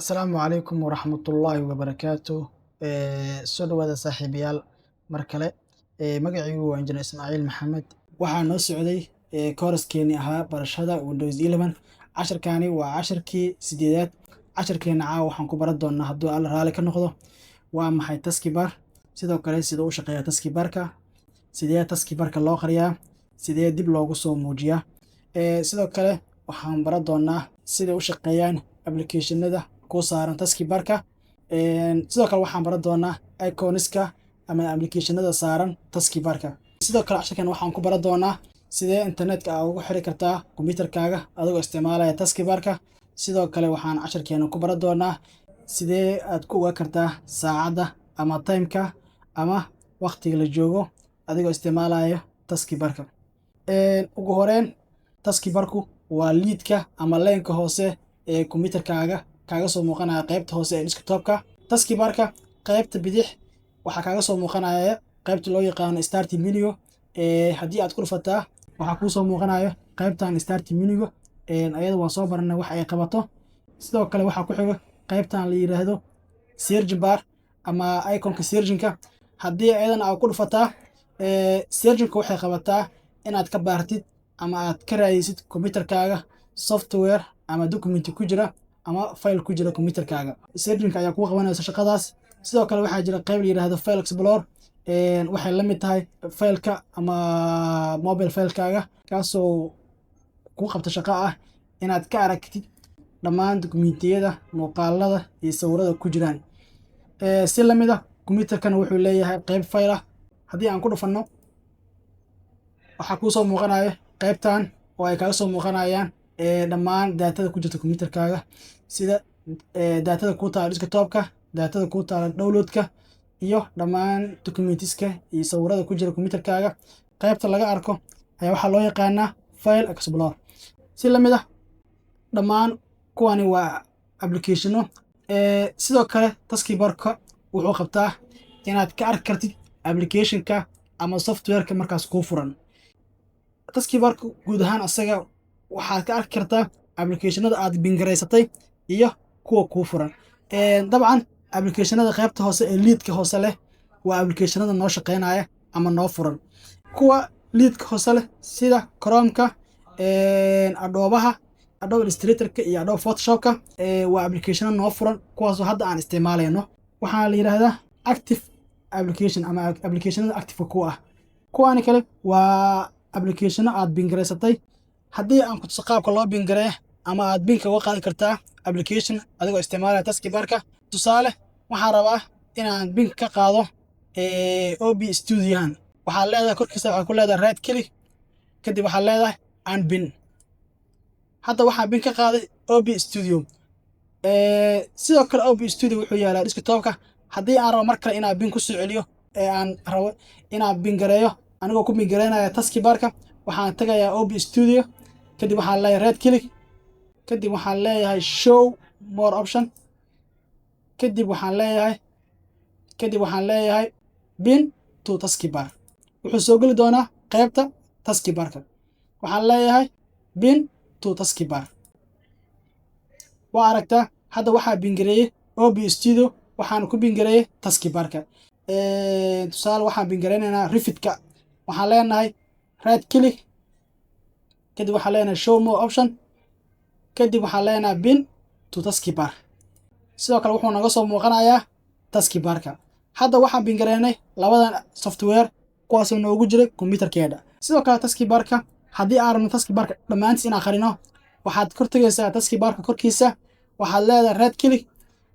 Asalaamu calaykum waraxmatullaahi wabarakaatuh. Soo dhawaada saaxiibayaal mar kale. Magacaygu waa Injineer Ismaaciil Maxamed. Waxaa noo socday kooraskeenii ahaa barashada Windows 11. Casharkaani waa casharkii 8aad. Casharkeena caawa waxaan ku baran doonaa hadduu alla raali ka noqdo waa maxay taskibar, sidoo kale sida u shaqeeya taskibarka, sidee taskibarka loo qariyaa, sidee dib loogu soo muujiyaa. Sidoo kale waxaan baran doonaa sida u shaqeeyaan applicationada ku saaran taskibarka. Sidoo kale waxaan baran doonaa iconiska ama applicationada saaran taskibarka. Sidoo kale casharkan waxaan ku baran doonaa sidee internetka aad ugu xiri kartaa kombiyuutarkaaga adigoo isticmaalaya taskibarka. Sidoo kale waxaan casharkeena ku baran doonaa sidee aad ku ogaan kartaa saacadda ama timeka ama waqtiga la joogo adigoo isticmaalaya taskibarka. Ugu horeyn, taskibarku waa liidka ama leenka hoose ee kombiyuutarkaaga kaaga soo muuqanaya qaybta hoose ee desktopka. Taskibarka qaybta bidix waxaa kaaga soo muuqanaya qaybta loo yaqaano start menu. Haddii aad ku dhufataa waxaa kuu soo muuqanaya qaybtan start menu. Ayada waan soo baranay wax ay qabato. Sidoo kale waxaa ku xiga qaybtan la yiraahdo search bar ama iconka searching-ka. Haddii ayadan aad ku dhufataa searching-ka waxay qabataa inaad ka baartid ama aad ka raadisid kombiyuutarkaaga software ama document ku jira ama file ku jira kombiyuutarkaaga. Searching-ka ayaa kuu qabanaysa shaqadaas. Sidoo kale waxaa jira qayb la yiraahdo file explorer. Waxay la mid tahay fileka ama mobile filekaaga kaasoo ku qabta shaqo ah inaad ka aragtid dhammaan dokumentiyada, muuqaalada iyo sawirada ku jiraan. Si la mid ah kombiyuutarkana wuxuu leeyahay qayb file ah. Haddii aan ku dhufanno waxaa kuu soo muuqanaya qaybtan oo ay kaaga soo muuqanayaan dhammaan daatada ku jirta kombiyuutarkaaga, sida daatada ku taala desktopka, daatada ku taala downloadka iyo dhammaan documentiska iyo sawirada ku jira kombiyuutarkaaga. Qaybta laga arko ayaa waxaa loo yaqaanaa file explorer. Si la mid ah dhammaan kuwani waa applicationo. Sidoo kale taskibarka wuxuu qabtaa inaad ka arki kartid applicationka ama softwareka markaas kuu furan. Taskibarka guud ahaan asaga waxaad ka arki kartaa applicationada aad bingareysatay iyo kuwa kuu furan. Dabcan applicationada qaybta hoose ee liidka hoose leh waa applicationada noo shaqeynaya ama noo furan. Kuwa liidka hoose leh sida Chrome-ka, Adobe-ha, Adobe Illustrator-ka iyo Adobe Photoshop-ka waa applicationo noo furan kuwaasoo hadda aan isticmaalayno. Waxaa la yiraahdaa active application ama applicationada active ku ah. Kuwaani kale waa applicationo aad bingareysatay. Haddii aan ku tuso qaabka loo bingareeyo ama aad binka uga qaadi kartaa application adigoo isticmaalaya taskibarka. Tusaale, waxaan rabaa inaan bink ka qaado OBS Studio-han. Waxaa leedahay korkiisa waxaa ku leedahay right click, kadib waxaa leedahay unbin. Hadda waxaan bin ka qaaday OBS Studio. Sidoo kale OBS Studio wuxuu yaalaa desktopka. Haddii aan rabo mar kale inaan bin ku soo celiyo aan rabo inaan bingareeyo anigoo ku bingareynaya taskibarka, waxaan tagayaa OBS Studio, kadib waxaan leeyahay right click, kadib waxaan leeyahay show more option, kadib waxaan leeyahay bin to taskibar. Wuxuu soo geli doonaa qaybta taskibarka. Waxaan leeyahay bin to taskibar. Waa aragtaa hadda waxaa bingareeyay OBS Studio waxaan ku bingareeyay taskibarka. Tusaale waxaan bingareynaynaa Revit-ka. Waxaan leenahay right click, kadib waxaan leenahay show more option, kadib waxaan leenahay bin to taskibar. Sidoo kale wuxuu naga soo muuqanayaa taskibarka. Hadda waxaan bingareynay labadan software kuwaasoo noogu jira kombiyuutarkeeda. Sidoo kale taskibarka haddii aan rabno taskibarka dhammaantiis inaan qarino, waxaad kor tagaysaa taskibarka korkiisa, waxaad leedahay right click,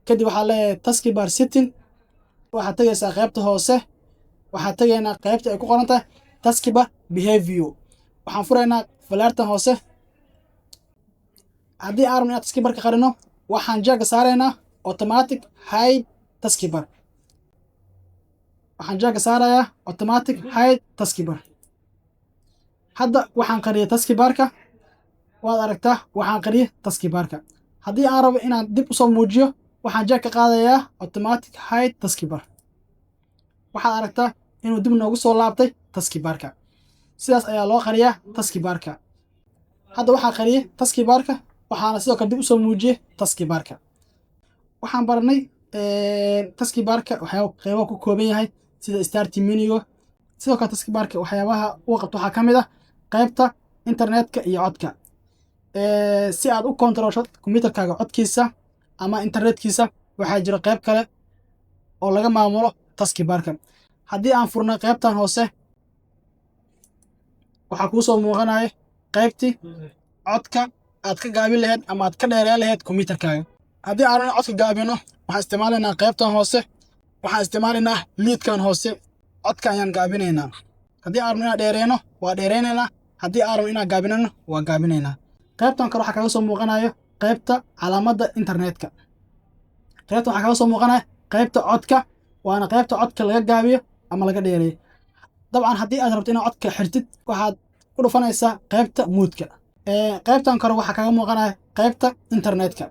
kadib waxaad leedahay taskibar setting, waxaad tagaysaa qaybta hoose, waxaad tagaynaa qaybta ay ku qoran tahay taskibar behavior. Waxaan furaynaa falaartan hoose. Haddii aan rabno inaan taskibarka qarino, waxaan jaaga saaraynaa automatic hide taskibar. Waxaan jaaga saarayaa automatic hide taskibar. Hadda waxaan qariyay taskibarka. Waad aragtaa waxaan qariyay taskibarka. Haddii aan rabo inaan dib u soo muujiyo, waxaan jaag ka qaadayaa automatic hide taskibar. waxaad aragtaa inuu dib noogu soo laabtay taskibarka. sidaas ayaa loo qariyaa taskibarka. hadda waxaa qariyay taskibarka waxaana sidoo kale dib u soo muujiyay taskibarka. waxaan baranay taskibarka waxyaaba qeybaha ku kooban yahay sida starting menu. sidoo kale taskibarka waxyaabaha uu qabto waxaa ka mid ah qaybta internetka iyo codka. si aad u kontrolsho kombiyuutarkaaga codkiisa ama internetkiisa waxaa jira qayb kale oo laga maamulo taskibarka. haddii aan furno qaybtan hoose waxaa kuu soo muuqanaya qaybtii codka aad ka gaabin lahayd ama aad ka dheereen lahayd kombiyuutarkaaga. haddii aan codka gaabino waxaan isticmaalaynaa qaybtan hoose, waxaan isticmaalaynaa liidkan hoose, codka ayaan gaabinaynaa. haddii aan rabno inaan dheereyno waa dheereynaynaa, haddii aan rabno inaan gaabinano waa gaabinaynaa. qaybtan kale waxaa kaga soo muuqanayo qaybta calaamadda internetka. qaybtan waxaa kaga soo muuqanaya qaybta codka, waana qaybta codka laga gaabiyo ama laga dheereeyo. dabcan haddii aad rabto inaad codka xirtid waxaad ku dhufanaysaa qaybta muudka. qaybtan kale waxaa kaga muuqanaya qaybta internetka.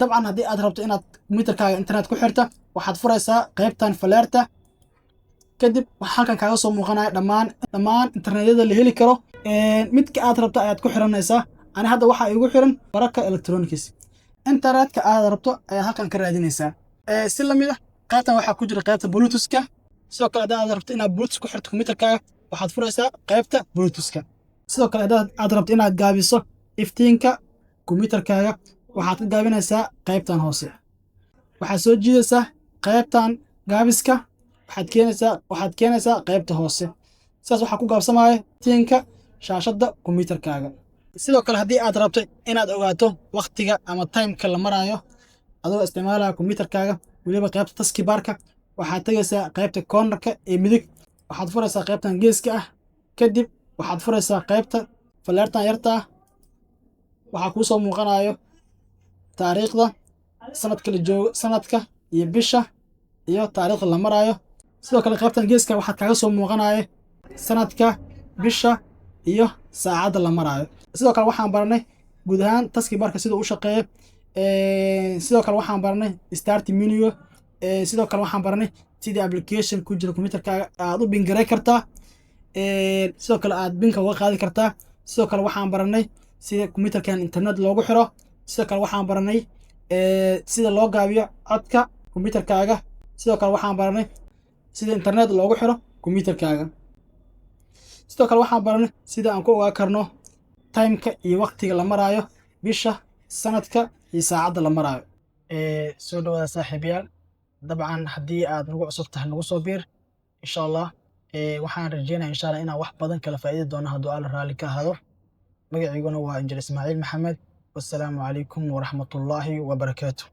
dabcan haddii aad rabto inaad kombiyuutarkaaga internet ku xirta waxaad furaysaa qaybtan faleerta. kadib waxaa halkan kaaga soo muuqanaya dhammaan internetyada la heli karo. midka aad rabto ayaad ku xiranaysaa. ani hadda waxaa igu xiran baraka electronics. internetka aad rabto ayaad halkan ka raadinaysaa. si lamid ah qaybtan waxaa ku jira qaybta bluetoothka. sidoo kale haddii aad rabto inaad bluetooth ku xirto kombiyuutarkaaga waxaad furaysaa qaybta bluetoothka. sidoo kale haddii aad rabto inaad gaabiso iftiinka kombiyuutarkaaga waxaad ka gaabinaysaa qaybtan hoose. waxaad soo jiidaysaa qaybtan gaabiska, waxaad keenaysaa qaybta hoose. sidaas waxaa ku gaabsamaya iftiinka shaashadda kombiyuutarkaaga. sidoo kale haddii aad rabto inaad ogaato waqtiga ama timeka la maraayo adoo isticmaalaya kombiyuutarkaaga weliba qaybta taskibarka waxaad tegaysaa qaybta koonarka ee midig, waxaad furaysaa qaybtan geeska ah. kadib waxaad furaysaa qaybta faleertan yarta ah. waxaa kuu soo muuqanayo taariikhda sanadka la joogo, sanadka iyo bisha iyo taariikhda la maraayo. sidoo kale qaybtan geeska waxaad kaga soo muuqanaya sanadka, bisha iyo saacadda la maraayo. sidoo kale waxaan baranay guud ahaan taskibarka sida uu shaqeeyo. sidoo kale waxaan baranay starting menu. sidoo kale waxaan baranay sidii application ku jira kombiyuutarkaaga aad u bingaray kartaa. sidoo kale aad binka uga qaadi kartaa. sidoo kale waxaan baranay sida kombiyuutarkan internet loogu xiro. sidoo kale waxaan baranay sida loo gaabiyo codka kombiyuutarkaaga. sidoo kale waxaan baranay sida internet loogu xiro kombiyuutarkaaga. sidoo kale waxaan baranay sida aan ku ogaa karno timeka iyo waqtiga la maraayo, bisha, sanadka iyo saacadda la maraayo. soo dhawaada saaxiibayaal. dabcan haddii aad nagu cusub tahay nagu soo biir insha allah. waxaan rajeynaya insha allah inaan wax badan kala faa'iidi doono hadduu alla raalli ka ahaado. magaciiguna waa injineer Ismaaciil Maxamed. wassalaamu calaykum waraxmatullaahi wabarakaatuh.